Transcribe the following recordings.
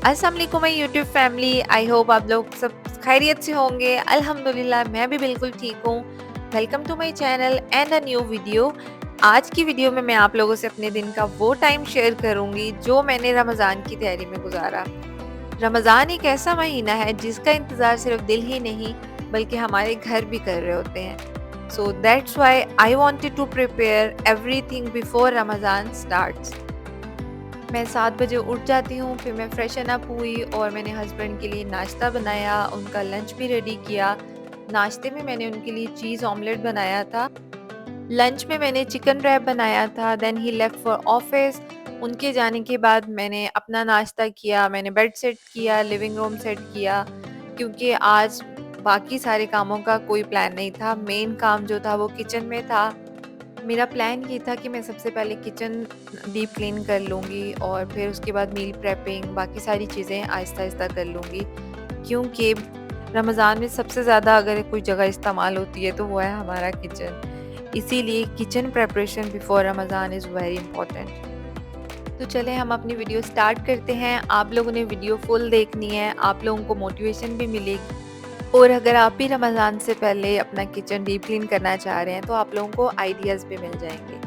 अस्सलाम वालेकुम my YouTube family. I hope आप लोग सब खैरियत से होंगे। अल्हम्दुलिल्लाह मैं भी बिल्कुल ठीक हूँ। Welcome to my channel and a new video. आज की वीडियो में मैं आप लोगों से अपने दिन का वो टाइम शेयर करूँगी जो मैंने रमज़ान की तैयारी में गुजारा। रमज़ान एक ऐसा महीना है जिसका इंतज़ार सिर्फ दिल ही नहीं बल्कि हमारे घर भी कर रहे होते हैं। So that's why I wanted to prepare everything before Ramzan starts. मैं 7 बजे उठ जाती हूँ, फिर मैं फ्रेशन अप हुई और मैंने हस्बैंड के लिए नाश्ता बनाया, उनका लंच भी रेडी किया। नाश्ते में मैंने उनके लिए चीज़ ऑमलेट बनाया था। लंच में मैंने चिकन रैप बनाया था। Then he left for office. उनके जाने के बाद मैंने अपना नाश्ता किया, मैंने बेड सेट किया, लिविंग रूम सेट किया, क्योंकि आज बाकी सारे कामों का कोई प्लान नहीं था। मेन काम जो था वो किचन में था। मेरा प्लान ये था कि मैं सबसे पहले किचन डीप क्लीन कर लूँगी और फिर उसके बाद मील प्रेपिंग बाकी सारी चीज़ें आहिस्ता-आहिस्ता कर लूँगी, क्योंकि रमज़ान में सबसे ज़्यादा अगर कोई जगह इस्तेमाल होती है तो वो है हमारा किचन। इसीलिए kitchen preparation before Ramzan is very important. तो चलें हम अपनी वीडियो स्टार्ट करते हैं। आप लोगों ने वीडियो फुल देखनी है, आप लोगों को मोटिवेशन भी मिलेगी। और अगर आप भी रमज़ान से पहले अपना किचन डीप क्लीन करना चाह रहे हैं तो आप लोगों को आइडियाज़ भी मिल जाएंगे।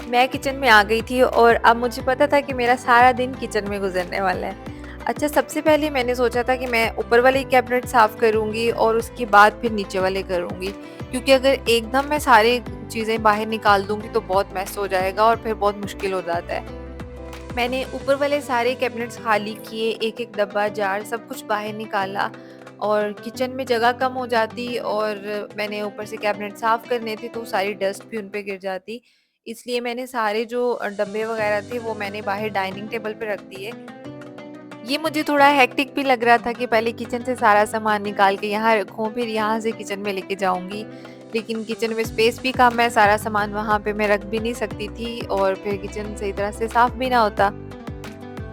मैं किचन में आ गई थी और अब मुझे पता था कि मेरा सारा दिन किचन में गुजरने वाला है। अच्छा, सबसे पहले मैंने सोचा था कि मैं ऊपर वाले कैबिनेट साफ़ करूँगी और उसके बाद फिर नीचे वाले करूँगी, क्योंकि अगर एकदम मैं सारी चीज़ें बाहर निकाल दूँगी तो बहुत मेस हो जाएगा और फिर बहुत मुश्किल हो जाता है। मैंने ऊपर वाले सारे कैबिनेट्स खाली किए, एक-एक डब्बा, जार सब कुछ बाहर निकाला और किचन में जगह कम हो जाती और मैंने ऊपर से कैबिनेट साफ़ करने थे तो सारी डस्ट भी उन पे गिर जाती। इसलिए मैंने सारे जो डब्बे वगैरह थे वो मैंने बाहर डाइनिंग टेबल पे रख दिए। ये मुझे थोड़ा हेक्टिक भी लग रहा था कि पहले किचन से सारा सामान निकाल के यहाँ रखूँ, फिर यहाँ से किचन में लेके जाऊँगी। लेकिन किचन में स्पेस भी कम है, सारा सामान वहाँ पे मैं रख भी नहीं सकती थी और फिर किचन सही तरह से साफ़ भी ना होता।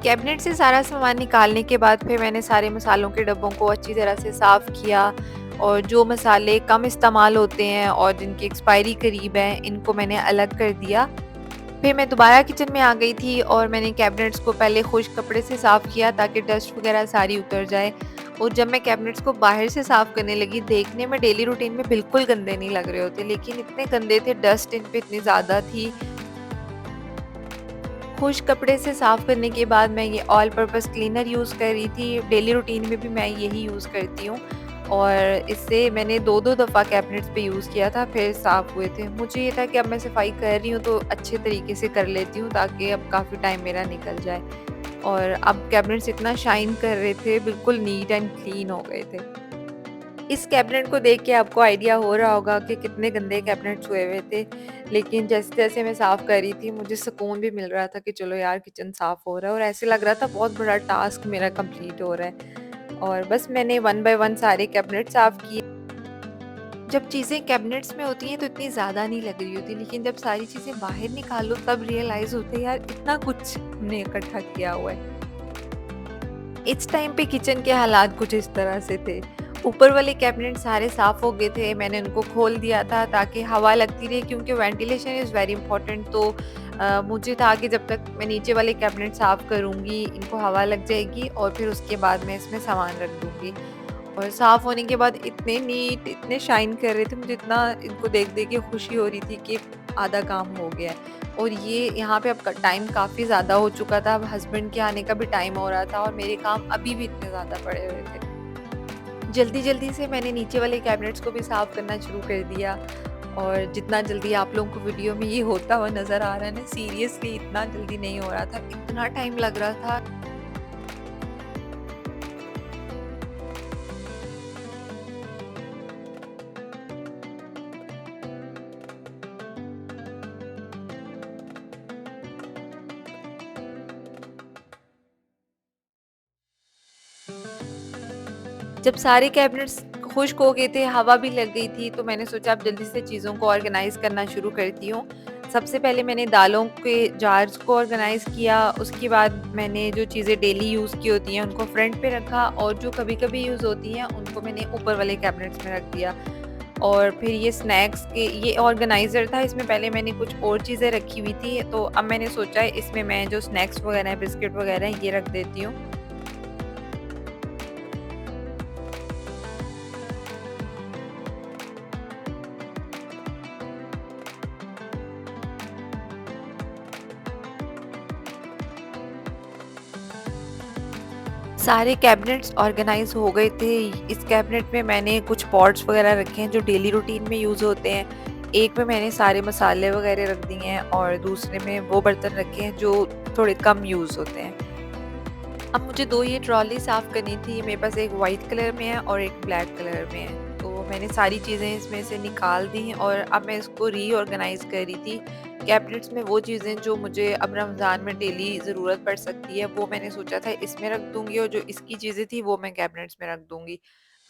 कैबिनेट से सारा सामान निकालने के बाद फिर मैंने सारे मसालों के डब्बों को अच्छी तरह से साफ़ किया और जो मसाले कम इस्तेमाल होते हैं और जिनकी एक्सपायरी करीब है, इनको मैंने अलग कर दिया। फिर मैं दोबारा किचन में आ गई थी और मैंने कैबिनेट्स को पहले खुश्क कपड़े से साफ़ किया ताकि डस्ट वगैरह सारी उतर जाए। और जब मैं कैबिनेट्स को बाहर से साफ़ करने लगी, देखने में डेली रूटीन में बिल्कुल गंदे नहीं लग रहे होते, लेकिन इतने गंदे थे, डस्ट इन पे इतनी ज़्यादा थी। खुश्क कपड़े से साफ़ करने के बाद मैं ये ऑल पर्पस क्लीनर यूज़ कर रही थी। डेली रूटीन में भी मैं यही यूज़ करती हूँ और इससे मैंने 2-2 दफ़ा कैबिनेट्स पे यूज़ किया था, फिर साफ़ हुए थे। मुझे ये था कि अब मैं सफाई कर रही हूँ तो अच्छे तरीके से कर लेती हूँ ताकि अब काफ़ी टाइम मेरा निकल जाए। और अब कैबिनेट्स इतना शाइन कर रहे थे, बिल्कुल नीट एंड क्लीन हो गए थे। इस कैबिनेट को देख के आपको आइडिया हो रहा होगा कि कितने गंदे कैबिनेट्स हुए हुए थे, लेकिन जैसे-जैसे मैं साफ़ कर रही थी, मुझे सुकून भी मिल रहा था कि चलो यार किचन साफ़ हो रहा है और ऐसे लग रहा था बहुत बड़ा टास्क मेरा कंप्लीट हो रहा है। और बस मैंने वन बाय वन सारे कैबिनेट साफ़ किए। जब चीज़ें कैबिनेट्स में होती हैं तो इतनी ज़्यादा नहीं लग रही होती, लेकिन जब सारी चीज़ें बाहर निकालो तब रियलाइज़ होता है यार इतना कुछ हमने इकट्ठा किया हुआ है। इस टाइम पे किचन के हालात कुछ इस तरह से थे। ऊपर वाले कैबिनेट सारे साफ़ हो गए थे, मैंने उनको खोल दिया था ताकि हवा लगती रहे, क्योंकि वेंटिलेशन इज़ वेरी इंपॉर्टेंट। तो मुझे था कि जब तक मैं नीचे वाले कैबिनेट साफ़ करूँगी, इनको हवा लग जाएगी और फिर उसके बाद मैं इसमें सामान रख दूँगी। और साफ़ होने के बाद इतने नीट, इतने शाइन कर रहे थे, मुझे इतना इनको देख-देख के खुशी हो रही थी कि आधा काम हो गया है। और ये यहाँ पे अब क टाइम काफ़ी ज़्यादा हो चुका था, अब हस्बैंड के आने का भी टाइम हो रहा था और मेरे काम अभी भी इतने ज़्यादा पड़े हुए थे। जल्दी-जल्दी से मैंने नीचे वाले कैबिनेट्स को भी साफ़ करना शुरू कर दिया और जितना जल्दी आप लोगों को वीडियो में ये होता हुआ नज़र आ रहा है ना, सीरियसली इतना जल्दी नहीं हो रहा था, इतना टाइम लग रहा था। जब सारे कैबिनेट्स खुश्क हो गए थे, हवा भी लग गई थी, तो मैंने सोचा अब जल्दी से चीज़ों को ऑर्गेनाइज़ करना शुरू करती हूँ। सबसे पहले मैंने दालों के जार्स को ऑर्गेनाइज़ किया, उसके बाद मैंने जो चीज़ें डेली यूज़ की होती हैं उनको फ्रंट पे रखा और जो कभी-कभी यूज़ होती हैं उनको मैंने ऊपर वाले कैबिनेट्स में रख दिया। और फिर ये स्नैक्स के ये ऑर्गेनाइज़र था, इसमें पहले मैंने कुछ और चीज़ें रखी हुई थी, तो अब मैंने सोचा है इसमें मैं जो स्नैक्स वगैरह हैं, बिस्किट वगैरह हैं, ये रख देती हूँ। सारे कैबिनेट्स ऑर्गेनाइज़ हो गए थे। इस कैबिनेट में मैंने कुछ पॉट्स वगैरह रखे हैं जो डेली रूटीन में यूज़ होते हैं। एक में मैंने सारे मसाले वगैरह रख दिए हैं और दूसरे में वो बर्तन रखे हैं जो थोड़े कम यूज़ होते हैं। अब मुझे 2 ये ट्रॉली साफ़ करनी थी। मेरे पास एक वाइट कलर में है और एक ब्लैक कलर में है। तो मैंने सारी चीज़ें इसमें से निकाल दी और अब मैं इसको रीऑर्गनाइज़ कर रही थी। कैबिनेट्स में वो चीज़ें जो मुझे अब रमज़ान में डेली ज़रूरत पड़ सकती है, वो मैंने सोचा था इसमें रख दूँगी और जो इसकी चीज़ें थी वो मैं कैबिनेट्स में रख दूँगी।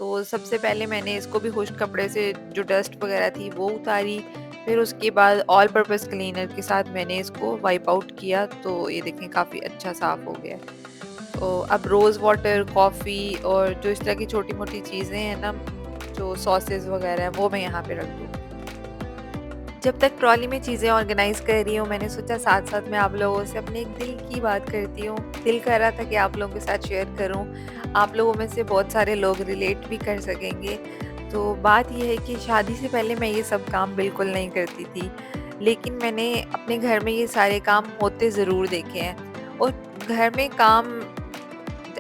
तो सबसे पहले मैंने इसको भी खुश्क कपड़े से जो डस्ट वग़ैरह थी वो उतारी। फिर उसके बाद ऑल पर्पज़ क्लीनर के साथ मैंने इसको वाइप आउट किया, तो ये देखें काफ़ी अच्छा साफ़ हो गया है। तो अब रोज़ वाटर, कॉफ़ी और जो इस तरह की छोटी-मोटी चीज़ें हैं ना, जो सॉसेज़ वग़ैरह हैं, वो मैं यहाँ पे रख दूँ। जब तक ट्रॉली में चीज़ें ऑर्गेनाइज़ कर रही हूँ, मैंने सोचा साथ-साथ मैं आप लोगों से अपने एक दिल की बात करती हूँ। दिल कर रहा था कि आप लोगों के साथ शेयर करूँ। आप लोगों में से बहुत सारे लोग रिलेट भी कर सकेंगे। तो बात ये है कि शादी से पहले मैं ये सब काम बिल्कुल नहीं करती थी। लेकिन मैंने अपने घर में ये सारे काम होते ज़रूर देखे हैं और घर में काम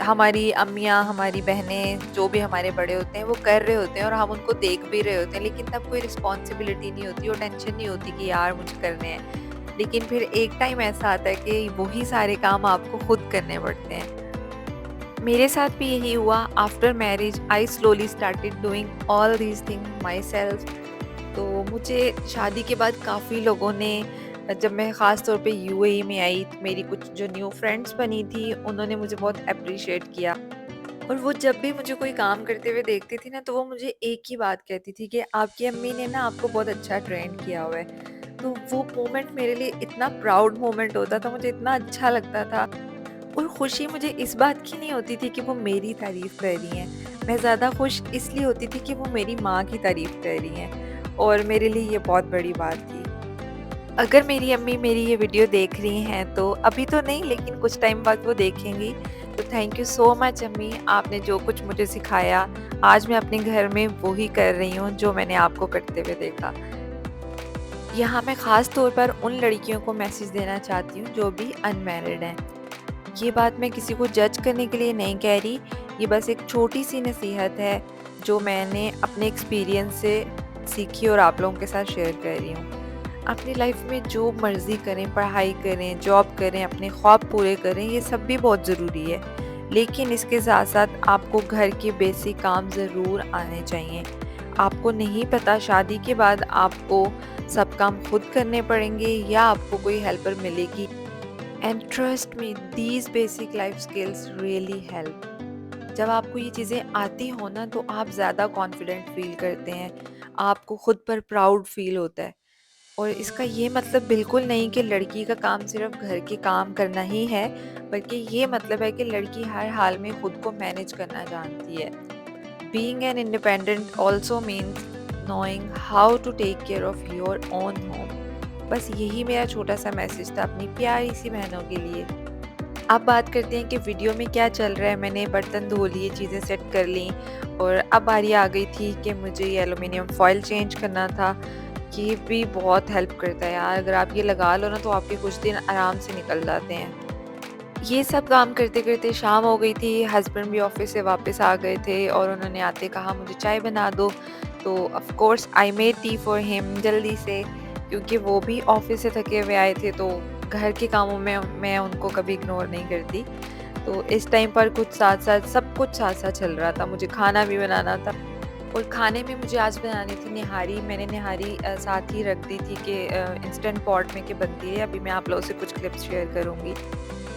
हमारी अम्मियाँ, हमारी बहनें, जो भी हमारे बड़े होते हैं, वो कर रहे होते हैं और हम उनको देख भी रहे होते हैं, लेकिन तब कोई रिस्पॉन्सिबिलिटी नहीं होती और टेंशन नहीं होती कि यार मुझे करने हैं। लेकिन फिर एक टाइम ऐसा आता है कि वही सारे काम आपको खुद करने पड़ते हैं। मेरे साथ भी यही हुआ। After marriage I slowly started doing all these thing my self. तो मुझे शादी के बाद काफ़ी लोगों ने, जब मैं ख़ास तौर पे यूएई में आई, तो मेरी कुछ जो न्यू फ्रेंड्स बनी थी, उन्होंने मुझे बहुत एप्रिशिएट किया। और वो जब भी मुझे कोई काम करते हुए देखती थी ना, तो वो मुझे एक ही बात कहती थी कि आपकी अम्मी ने ना आपको बहुत अच्छा ट्रेन किया हुआ है। तो वो मोमेंट मेरे लिए इतना प्राउड मोमेंट होता था, मुझे इतना अच्छा लगता था। और खुशी मुझे इस बात की नहीं होती थी कि वो मेरी तारीफ़ कर रही हैं। मैं ज़्यादा खुश इसलिए होती थी कि वो मेरी माँ की तारीफ़ कर रही हैं और मेरे लिए ये बहुत बड़ी बात थी। अगर मेरी अम्मी मेरी ये वीडियो देख रही हैं, तो अभी तो नहीं, लेकिन कुछ टाइम बाद वो देखेंगी। तो थैंक यू सो मच अम्मी, आपने जो कुछ मुझे सिखाया, आज मैं अपने घर में वो ही कर रही हूँ जो मैंने आपको करते हुए देखा। यहाँ मैं ख़ास तौर पर उन लड़कियों को मैसेज देना चाहती हूँ जो भी अनमैरिड हैं। ये बात मैं किसी को जज करने के लिए नहीं कह रही, ये बस एक छोटी-सी नसीहत है जो मैंने अपने एक्सपीरियंस से सीखी और आप लोगों के साथ शेयर कर रही हूँ। अपनी लाइफ में जो मर्ज़ी करें, पढ़ाई करें, जॉब करें, अपने ख्वाब पूरे करें, ये सब भी बहुत ज़रूरी है। लेकिन इसके साथ-साथ आपको घर के बेसिक काम ज़रूर आने चाहिए। आपको नहीं पता शादी के बाद आपको सब काम खुद करने पड़ेंगे या आपको कोई हेल्पर मिलेगी। And trust me, these basic life skills really help. जब आपको ये चीज़ें आती हो ना, तो आप ज़्यादा कॉन्फिडेंट फील करते हैं, आपको खुद पर प्राउड फील होता है। और इसका ये मतलब बिल्कुल नहीं कि लड़की का काम सिर्फ घर के काम करना ही है, बल्कि ये मतलब है कि लड़की हर हाल में खुद को मैनेज करना जानती है। Being an independent also means knowing how to take care of your own home. बस यही मेरा छोटा सा मैसेज था अपनी प्यारी सी बहनों के लिए। अब बात करते हैं कि वीडियो में क्या चल रहा है। मैंने बर्तन धो लिए, चीज़ें सेट कर लीं और अब बारी आ गई थी कि मुझे ये एलुमिनियम फॉइल चेंज करना था। ये भी बहुत हेल्प करता है यार, अगर आप ये लगा लो ना, तो आपके कुछ दिन आराम से निकल जाते हैं। ये सब काम करते-करते शाम हो गई थी, हस्बैंड भी ऑफ़िस से वापस आ गए थे और उन्होंने आते कहा मुझे चाय बना दो। तो of course I made tea for him जल्दी से, क्योंकि वो भी ऑफ़िस से थके हुए आए थे, तो घर के कामों में मैं उनको कभी इग्नोर नहीं करती। तो इस टाइम पर कुछ साथ-साथ सब कुछ साथ-साथ चल रहा था, मुझे खाना भी बनाना था। और खाने में मुझे आज बनानी थी निहारी। मैंने निहारी साथ ही रख दी थी कि इंस्टेंट पॉट में के बनती है। अभी मैं आप लोगों से कुछ क्लिप्स शेयर करूँगी।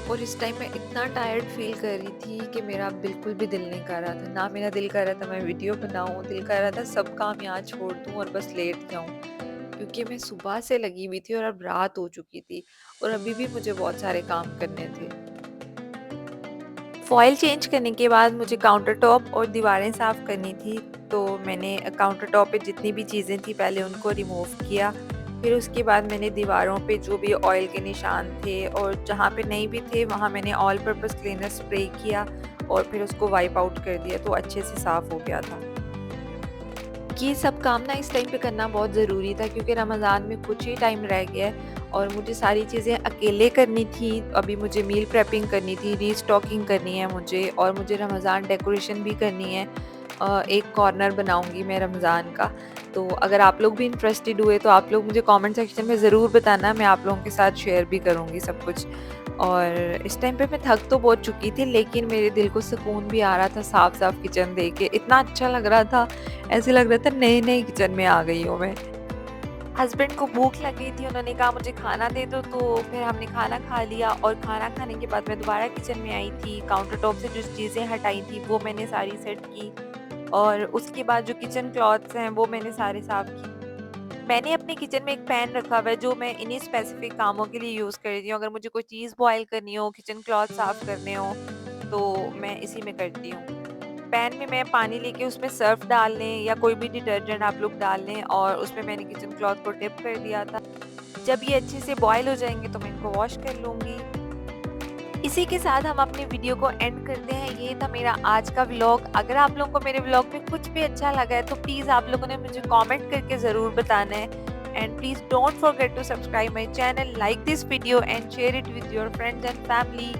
और इस टाइम मैं इतना टायर्ड फ़ील कर रही थी कि मेरा बिल्कुल भी दिल नहीं कर रहा था। ना मेरा दिल कर रहा था मैं वीडियो बनाऊँ, दिल कर रहा था सब काम यहाँ छोड़ दूँ और बस लेट जाऊँ। क्योंकि मैं सुबह से लगी हुई थी और अब रात हो चुकी थी और अभी भी मुझे बहुत सारे काम करने थे। फ़ॉइल चेंज करने के बाद मुझे काउंटर टॉप और दीवारें साफ़ करनी थी। तो मैंने काउंटर टॉप पे जितनी भी चीज़ें थी पहले उनको रिमूव किया। फिर उसके बाद मैंने दीवारों पे जो भी ऑयल के निशान थे और जहाँ पे नहीं भी थे वहाँ मैंने ऑल पर्पस क्लीनर स्प्रे किया और फिर उसको वाइप आउट कर दिया, तो अच्छे से साफ़ हो गया था। ये सब काम ना इस टाइम पे करना बहुत ज़रूरी था क्योंकि रमज़ान में कुछ ही टाइम रह गया है और मुझे सारी चीज़ें अकेले करनी थी। अभी मुझे मील प्रेपिंग करनी थी, रीस्टॉकिंग करनी है मुझे और मुझे रमज़ान डेकोरेशन भी करनी है। एक कॉर्नर बनाऊँगी मैं रमज़ान का। तो अगर आप लोग भी इंटरेस्टेड हुए तो आप लोग मुझे कमेंट सेक्शन में ज़रूर बताना, मैं आप लोगों के साथ शेयर भी करूँगी सब कुछ। और इस टाइम पे मैं थक तो बहुत चुकी थी लेकिन मेरे दिल को सुकून भी आ रहा था साफ-साफ किचन देख के। इतना अच्छा लग रहा था, ऐसे लग रहा था नए-नए किचन में आ गई हूँ मैं। हस्बैंड को भूख लग गई थी, उन्होंने कहा मुझे खाना दे दो, तो फिर हमने खाना खा लिया और खाना खाने के बाद मैं दोबारा किचन में आई थी। काउंटर टॉप से जो चीज़ें हटाई थी वो मैंने सारी सेट की और उसके बाद जो किचन क्लॉथ्स हैं वो मैंने सारे साफ़ किए। मैंने अपने किचन में एक पैन रखा हुआ है जो मैं इन्हीं स्पेसिफिक कामों के लिए यूज़ करती हूँ। अगर मुझे कोई चीज़ बॉयल करनी हो, किचन क्लॉथ साफ़ करने हो, तो मैं इसी में करती हूँ। पैन में मैं पानी लेके उसमें सर्फ़ डाल लें या कोई भी डिटर्जेंट आप लोग डाल लें और उसमें मैंने किचन क्लॉथ को डिप कर दिया था। जब ये अच्छे से बॉयल हो जाएँगे तो मैं इनको वॉश कर लूँगी। इसी के साथ हम अपनी वीडियो को एंड करते हैं। ये था मेरा आज का व्लॉग। अगर आप लोगों को मेरे व्लॉग में कुछ भी अच्छा लगा है तो प्लीज़ आप लोगों ने मुझे कमेंट करके ज़रूर बताना है। And please don't forget to subscribe my channel, like this video and share it with your friends and family.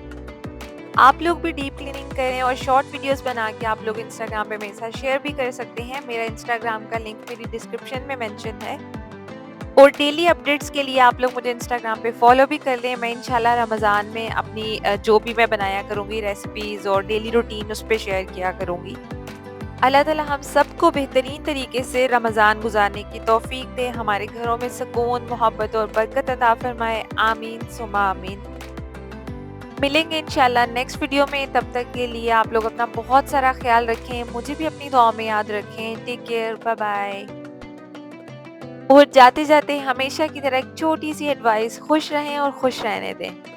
आप लोग भी डीप क्लीनिंग करें और शॉर्ट वीडियोस बना के आप लोग इंस्टाग्राम पे मेरे साथ शेयर भी कर सकते हैं। मेरा इंस्टाग्राम का लिंक मेरी डिस्क्रिप्शन में मेंशन है। और डेली अपडेट्स के लिए आप लोग मुझे इंस्टाग्राम पे फॉलो भी कर लें। मैं इंशाल्लाह रमज़ान में अपनी जो भी मैं बनाया करूँगी रेसिपीज़ और डेली रूटीन उस पे शेयर किया करूँगी। अल्लाह ताला हम सबको बेहतरीन तरीके से रमज़ान गुज़ारने की तौफ़ीक दे, हमारे घरों में सुकून, मोहब्बत और बरकत अता फ़रमाए। आमीन सुम्मा आमीन। मिलेंगे इंशाल्लाह नेक्स्ट वीडियो में, तब तक के लिए आप लोग अपना बहुत सारा ख़्याल रखें, मुझे भी अपनी दुआओं में याद रखें। Take care, bye bye. और जाते-जाते हमेशा की तरह एक छोटी-सी एडवाइस, खुश रहें और खुश रहने दें।